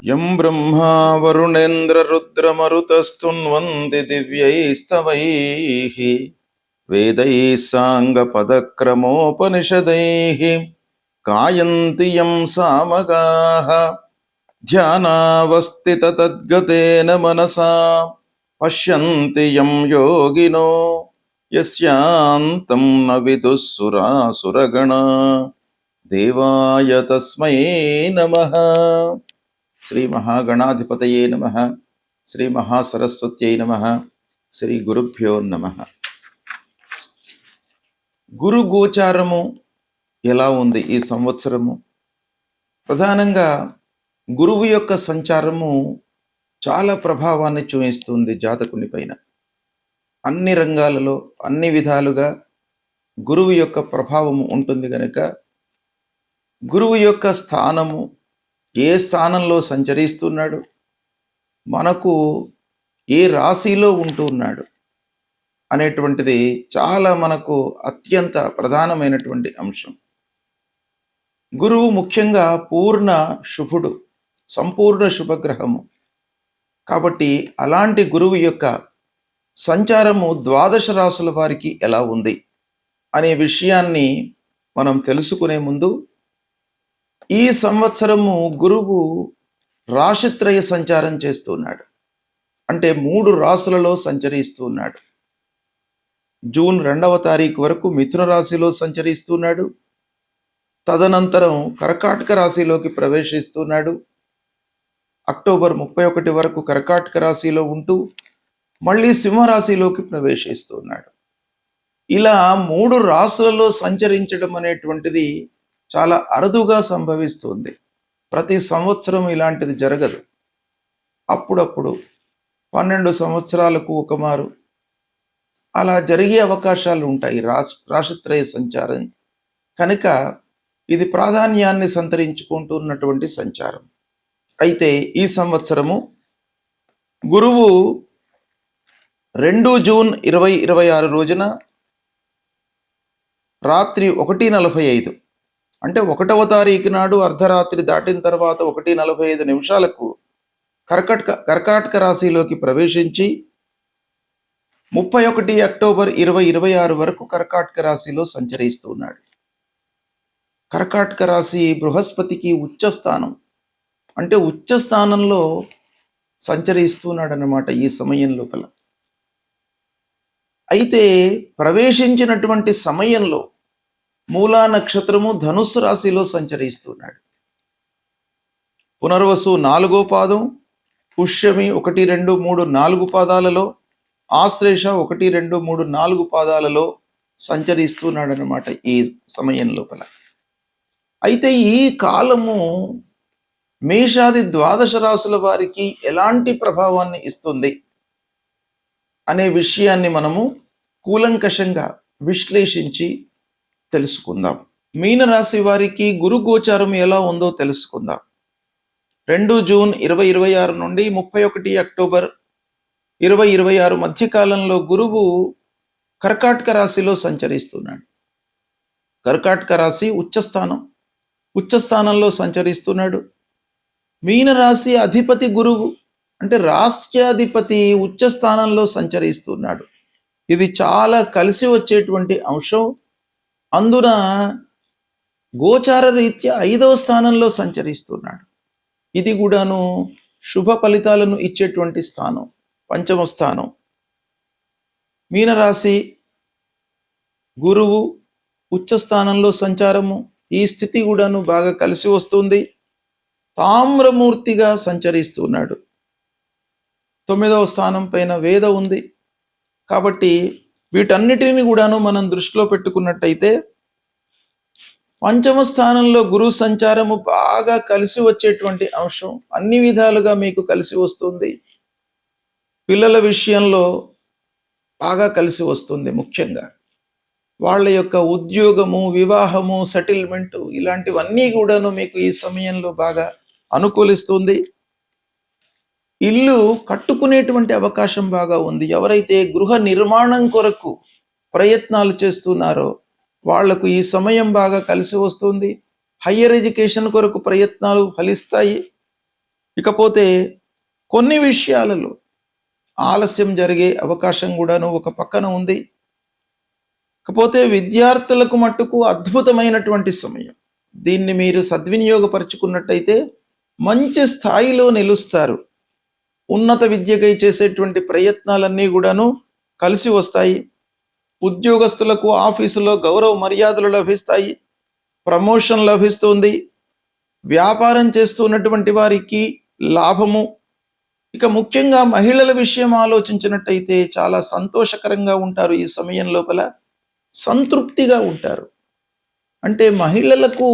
యం బ్రహ్మా వరుణేంద్ర రుద్రమరుతస్తున్వంది దివ్యైస్తవైః వేదైః సాంగపదక్రమోపనిషదైః గాయంతి యం సామగాః ధ్యానావస్థిత తద్గతేన మనసా పశ్యంతి యం యోగినో యస్యాంతం న విదుః సురాసురగణా దేవాయ తస్మై నమః. శ్రీ మహాగణాధిపతయే నమః. శ్రీ మహాసరస్వత్యై నమః. శ్రీ గురుభ్యో నమః. గురు గోచారము ఎలా ఉంది ఈ సంవత్సరము? ప్రధానంగా గురువు యొక్క సంచారము చాలా ప్రభావాన్ని చూపిస్తుంది జాతకుని పైన. అన్ని రంగాలలో అన్ని విధాలుగా గురువు యొక్క ప్రభావము ఉంటుంది కనుక గురువు యొక్క స్థానము ఏ స్థానంలో సంచరిస్తున్నాడు, మనకు ఏ రాశిలో ఉంటున్నాడు అనేటువంటిది చాలా మనకు అత్యంత ప్రధానమైనటువంటి అంశం. గురువు ముఖ్యంగా పూర్ణ శుభుడు, సంపూర్ణ శుభగ్రహము. కాబట్టి అలాంటి గురువు యొక్క సంచారము ద్వాదశ రాశుల వారికి ఎలా ఉంది అనే విషయాన్ని మనం తెలుసుకునే ముందు, ఈ సంవత్సరము గురువు రాశిత్రయ సంచారం చేస్తున్నాడు. అంటే 3 రాశులలో సంచరిస్తున్నాడు. జూన్ 2వ తారీఖు వరకు మిథున రాశిలో సంచరిస్తున్నాడు. తదనంతరం కర్కాటక రాశిలోకి ప్రవేశిస్తున్నాడు. అక్టోబర్ 31 వరకు కర్కాటక రాశిలో ఉంటూ మళ్ళీ సింహరాశిలోకి ప్రవేశిస్తున్నాడు. ఇలా 3 రాశులలో సంచరించడం అనేటువంటిది చాలా అరుదుగా సంభవిస్తుంది. ప్రతి సంవత్సరం ఇలాంటిది జరగదు. అప్పుడప్పుడు 12 సంవత్సరాలకు ఒకమారు అలా జరిగే అవకాశాలు ఉంటాయి రాశిత్రయ సంచారం కనుక ఇది ప్రాధాన్యాన్ని సంతరించుకుంటున్నటువంటి సంచారం. అయితే ఈ సంవత్సరము గురువు 2 జూన్ 2026 రోజున రాత్రి 1:45 అంటే 1వ తారీఖు నాడు అర్ధరాత్రి దాటిన తర్వాత 1:45 నిమిషాలకు కర్కాటక రాశిలోకి ప్రవేశించి 31 అక్టోబర్ 2026 వరకు కర్కాటక రాశిలో సంచరిస్తున్నాడు. కర్కాటక రాశి బృహస్పతికి ఉచ్చస్థానం, అంటే ఉచ్చస్థానంలో సంచరిస్తున్నాడు అన్నమాట ఈ సమయం లోపల. అయితే ప్రవేశించినటువంటి సమయంలో మూలా నక్షత్రము ధనుస్సు రాశిలో సంచరిస్తున్నాడు. పునర్వసు 4వ పాదం, పుష్యమి 1, 2, 3, 4 పాదాలలో, ఆశ్లేష 1, 2, 3, 4 పాదాలలో సంచరిస్తున్నాడు అన్నమాట ఈ సమయం లోపల. అయితే ఈ కాలము మేషాది ద్వాదశ రాశుల వారికి ఎలాంటి ప్రభావాన్ని ఇస్తుంది అనే విషయాన్ని మనము కూలంకషంగా విశ్లేషించి తెలుసుకుందాం. మీనరాశి వారికి గురు గోచారం ఎలా ఉందో తెలుసుకుందాం. 2 జూన్ 2026 నుండి 31 అక్టోబర్ 2026 మధ్యకాలంలో గురువు కర్కాటక రాశిలో సంచరిస్తున్నాడు. కర్కాటక రాశి ఉచ్చస్థానంలో సంచరిస్తున్నాడు. మీనరాశి అధిపతి గురువు, అంటే రాష్ట్రాధిపతి ఉచ్చస్థానంలో సంచరిస్తున్నాడు. ఇది చాలా కలిసి వచ్చేటువంటి అంశం. అందున గోచార రీత్యా 5వ స్థానంలో సంచరిస్తున్నాడు. ఇది కూడాను శుభ ఫలితాలను ఇచ్చేటువంటి స్థానం, 5వ స్థానం. మీనరాశి గురువు ఉచ్చస్థానంలో సంచారము, ఈ స్థితి కూడాను బాగా కలిసి వస్తుంది. తామ్రమూర్తిగా సంచరిస్తున్నాడు. 9వ స్థానం పైన వేద ఉంది. కాబట్టి వీటన్నిటిని కూడాను మనం దృష్టిలో పెట్టుకున్నట్టయితే 5వ స్థానంలో గురు సంచారము బాగా కలిసి వచ్చేటువంటి అంశం. అన్ని విధాలుగా మీకు కలిసి వస్తుంది. పిల్లల విషయంలో బాగా కలిసి వస్తుంది. ముఖ్యంగా వాళ్ళ యొక్క ఉద్యోగము, వివాహము, సెటిల్మెంటు ఇలాంటివన్నీ కూడాను మీకు ఈ సమయంలో బాగా అనుకూలిస్తుంది. ఇల్లు కట్టుకునేటువంటి అవకాశం బాగా ఉంది. ఎవరైతే గృహ నిర్మాణం కొరకు ప్రయత్నాలు చేస్తున్నారో వాళ్లకు ఈ సమయం బాగా కలిసి వస్తుంది. హయ్యర్ ఎడ్యుకేషన్ కొరకు ప్రయత్నాలు ఫలిస్తాయి. ఇకపోతే కొన్ని విషయాలలో ఆలస్యం జరిగే అవకాశం కూడాను ఒక పక్కన ఉంది. ఇకపోతే విద్యార్థులకు మట్టుకు అద్భుతమైనటువంటి సమయం. దీన్ని మీరు సద్వినియోగపరుచుకున్నట్టయితే మంచి స్థాయిలో నిలుస్తారు. ఉన్నత విద్యకై చేసేటువంటి ప్రయత్నాలన్నీ కూడాను కలిసి వస్తాయి. ఉద్యోగస్తులకు ఆఫీసులో గౌరవ మర్యాదలు లభిస్తాయి. ప్రమోషన్ లభిస్తుంది. వ్యాపారం చేస్తున్నటువంటి వారికి లాభము. ఇక ముఖ్యంగా మహిళల విషయం ఆలోచించినట్టయితే చాలా సంతోషకరంగా ఉంటారు. ఈ సమయం లోపల సంతృప్తిగా ఉంటారు. అంటే మహిళలకు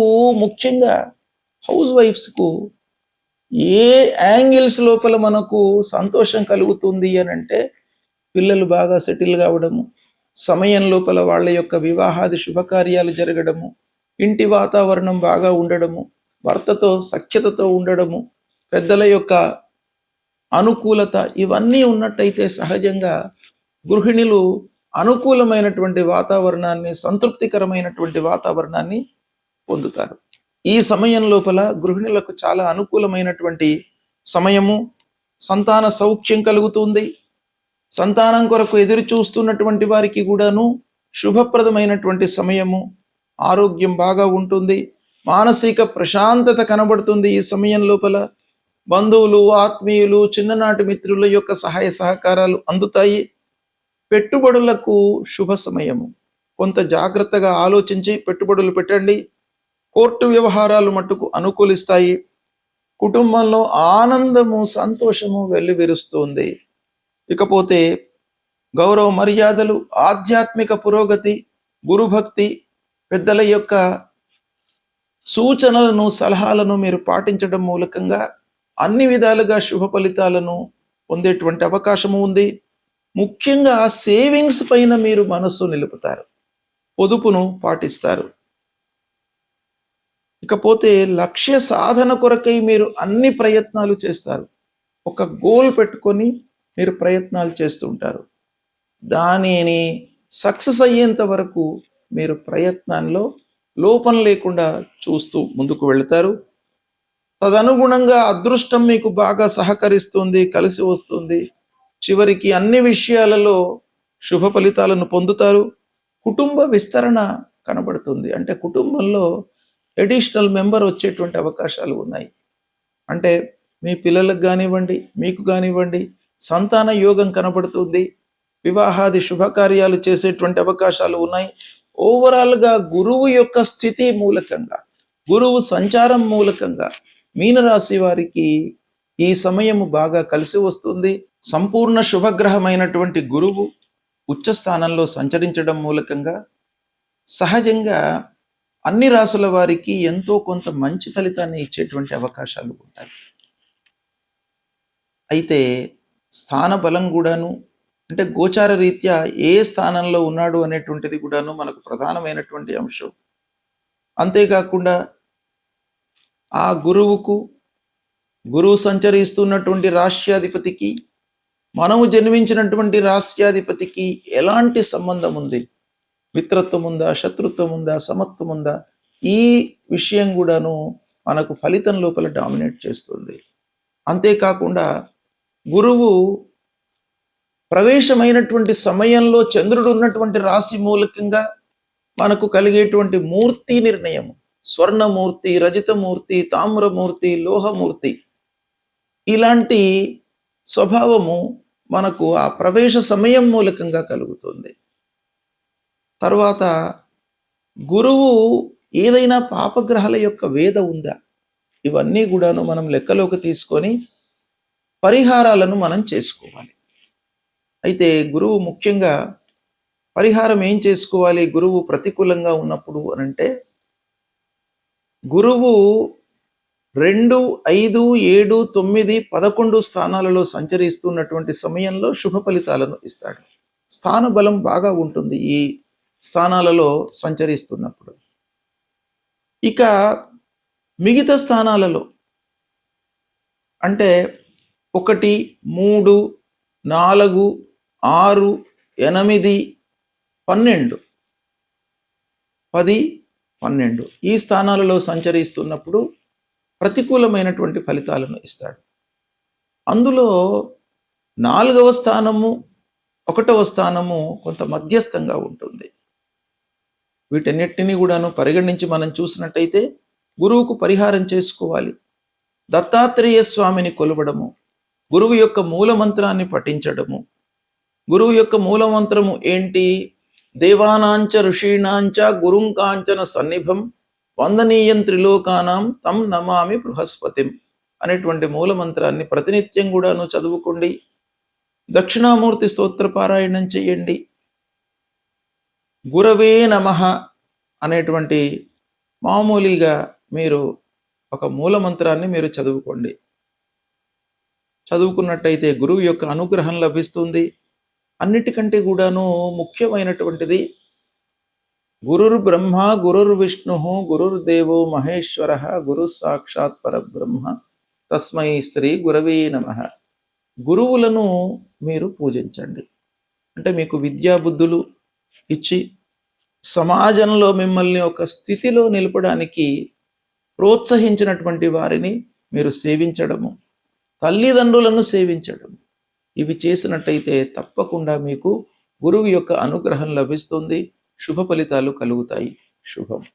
ముఖ్యంగా హౌస్ వైఫ్స్కు ఏ యాంగిల్స్ లోపల మనకు సంతోషం కలుగుతుంది అని అంటే పిల్లలు బాగా సెటిల్ కావడము, సమయం లోపల వాళ్ళ యొక్క వివాహాది శుభకార్యాలు జరగడము, ఇంటి వాతావరణం బాగా ఉండడము, భర్తతో సఖ్యతతో ఉండడము, పెద్దల యొక్క అనుకూలత, ఇవన్నీ ఉన్నట్టయితే సహజంగా గృహిణులు అనుకూలమైనటువంటి వాతావరణాన్ని, సంతృప్తికరమైనటువంటి వాతావరణాన్ని పొందుతారు. ఈ సమయం లోపల గృహిణులకు చాలా అనుకూలమైనటువంటి సమయము. సంతాన సౌఖ్యం కలుగుతుంది. సంతానం కొరకు ఎదురు చూస్తున్నటువంటి వారికి కూడాను శుభప్రదమైనటువంటి సమయము. ఆరోగ్యం బాగా ఉంటుంది. మానసిక ప్రశాంతత కనబడుతుంది. ఈ సమయం లోపల బంధువులు, ఆత్మీయులు, చిన్ననాటి మిత్రుల యొక్క సహాయ సహకారాలు అందుతాయి. పెట్టుబడులకు శుభ సమయము. కొంత జాగ్రత్తగా ఆలోచించి పెట్టుబడులు పెట్టండి. కోర్టు వ్యవహారాలు మట్టుకు అనుకూలిస్తాయి. కుటుంబంలో ఆనందము, సంతోషము వెల్లివిరుస్తుంది. ఇకపోతే గౌరవ మర్యాదలు, ఆధ్యాత్మిక పురోగతి, గురుభక్తి, పెద్దల యొక్క సూచనలను, సలహాలను మీరు పాటించడం మూలకంగా అన్ని విధాలుగా శుభ ఫలితాలను పొందేటువంటి అవకాశము ఉంది. ముఖ్యంగా సేవింగ్స్ పైన మీరు మనస్సు నిలుపుతారు, పొదుపును పాటిస్తారు. ఇకపోతే లక్ష్య సాధన కొరకై మీరు అన్ని ప్రయత్నాలు చేస్తారు. ఒక గోల్ పెట్టుకొని మీరు ప్రయత్నాలు చేస్తూ ఉంటారు. దానిని సక్సెస్ అయ్యేంత వరకు మీరు ప్రయత్నంలో లోపం లేకుండా చూస్తూ ముందుకు వెళతారు. తదనుగుణంగా అదృష్టం మీకు బాగా సహకరిస్తుంది, కలిసి వస్తుంది. చివరికి అన్ని విషయాలలో శుభ ఫలితాలను పొందుతారు. కుటుంబ విస్తరణ కనబడుతుంది. అంటే కుటుంబంలో అడిషనల్ మెంబర్ వచ్చేటువంటి అవకాశాలు ఉన్నాయి. అంటే మీ పిల్లలకు కానివ్వండి, మీకు కానివ్వండి, సంతాన యోగం కనబడుతుంది. వివాహాది శుభకార్యాలు చేసేటువంటి అవకాశాలు ఉన్నాయి. ఓవరాల్గా గురువు యొక్క స్థితి మూలకంగా, గురువు సంచారం మూలకంగా మీనరాశి వారికి ఈ సమయము బాగా కలిసి వస్తుంది. సంపూర్ణ శుభగ్రహమైనటువంటి గురువు ఉచ్చ స్థానంలో సంచరించడం మూలకంగా సహజంగా అన్ని రాసుల వారికి ఎంతో కొంత మంచి ఫలితాన్ని ఇచ్చేటువంటి అవకాశాలు ఉంటాయి. అయితే స్థాన బలం కూడాను, అంటే గోచార రీత్యా ఏ స్థానంలో ఉన్నాడు అనేటువంటిది కూడాను మనకు ప్రధానమైనటువంటి అంశం. అంతేకాకుండా ఆ గురువుకు, గురువు సంచరిస్తున్నటువంటి రాష్ట్రాధిపతికి, మనము జన్మించినటువంటి రాష్ట్రాధిపతికి ఎలాంటి సంబంధం ఉంది, మిత్రత్వం ఉందా, శత్రుత్వం ఉందా, సమత్వం ఉందా, ఈ విషయం కూడాను మనకు ఫలితం లోపల డామినేట్ చేస్తుంది. అంతేకాకుండా గురువు ప్రవేశమైనటువంటి సమయంలో చంద్రుడు ఉన్నటువంటి రాశి మూలకంగా మనకు కలిగేటువంటి మూర్తి నిర్ణయం, స్వర్ణమూర్తి, రజితమూర్తి, తామ్రమూర్తి, లోహమూర్తి, ఇలాంటి స్వభావము మనకు ఆ ప్రవేశ సమయం మూలకంగా కలుగుతుంది. తర్వాత గురువు ఏదైనా పాపగ్రహాల యొక్క వేద ఉందా, ఇవన్నీ కూడాను మనం లెక్కలోకి తీసుకొని పరిహారాలను మనం చేసుకోవాలి. అయితే గురువు ముఖ్యంగా పరిహారం ఏం చేసుకోవాలి గురువు ప్రతికూలంగా ఉన్నప్పుడు అనంటే, గురువు 2, 5, 7, 9, 11 స్థానాలలో సంచరిస్తున్నటువంటి సమయంలో శుభ ఫలితాలను ఇస్తాడు. స్థాన బలం బాగా ఉంటుంది ఈ స్థానాలలో సంచరిస్తున్నప్పుడు. ఇక మిగతా స్థానాలలో అంటే 1, 3, 4, 6, 8, 12, 10, 12 ఈ స్థానాలలో సంచరిస్తున్నప్పుడు ప్రతికూలమైనటువంటి ఫలితాలను ఇస్తాడు. అందులో 4వ స్థానము 1వ స్థానము కొంత మధ్యస్థంగా ఉంటుంది. వీటన్నిటిని కూడాను పరిగణించి మనం చూసినట్టయితే గురువుకు పరిహారం చేసుకోవాలి. దత్తాత్రేయ స్వామిని కొలవడము, గురువు యొక్క మూలమంత్రాన్ని పఠించడము. గురువు యొక్క మూలమంత్రము ఏంటి? దేవానాంచ ఋషీణాంచ గురుంకాంచన సన్నిభం వందనీయం త్రిలోకానాం తం నమామి బృహస్పతిం అనేటువంటి మూలమంత్రాన్ని ప్రతినిత్యం కూడాను చదువుకోండి. దక్షిణామూర్తి స్తోత్ర పారాయణం చేయండి. గురవే నమః అనేటువంటి మామూలుగా మీరు ఒక మూలమంత్రాన్ని మీరు చదువుకోండి. చదువుకున్నట్టయితే గురువు యొక్క అనుగ్రహం లభిస్తుంది. అన్నిటికంటే కూడాను ముఖ్యమైనటువంటిది గురుర్ బ్రహ్మ గురుర్ విష్ణు గురుర్దేవో మహేశ్వర గురు సాక్షాత్ పరబ్రహ్మ తస్మై శ్రీ గురవే నమః. గురువులను మీరు పూజించండి. అంటే మీకు విద్యాబుద్ధులు ఇచ్చి సమాజంలో మిమ్మల్ని ఒక స్థితిలో నిలపడానికి ప్రోత్సహించినటువంటి వారిని మీరు సేవించడము, తల్లిదండ్రులను సేవించడం, ఇవి చేసినట్టయితే తప్పకుండా మీకు గురువు యొక్క అనుగ్రహం లభిస్తుంది. శుభ ఫలితాలు కలుగుతాయి. శుభం.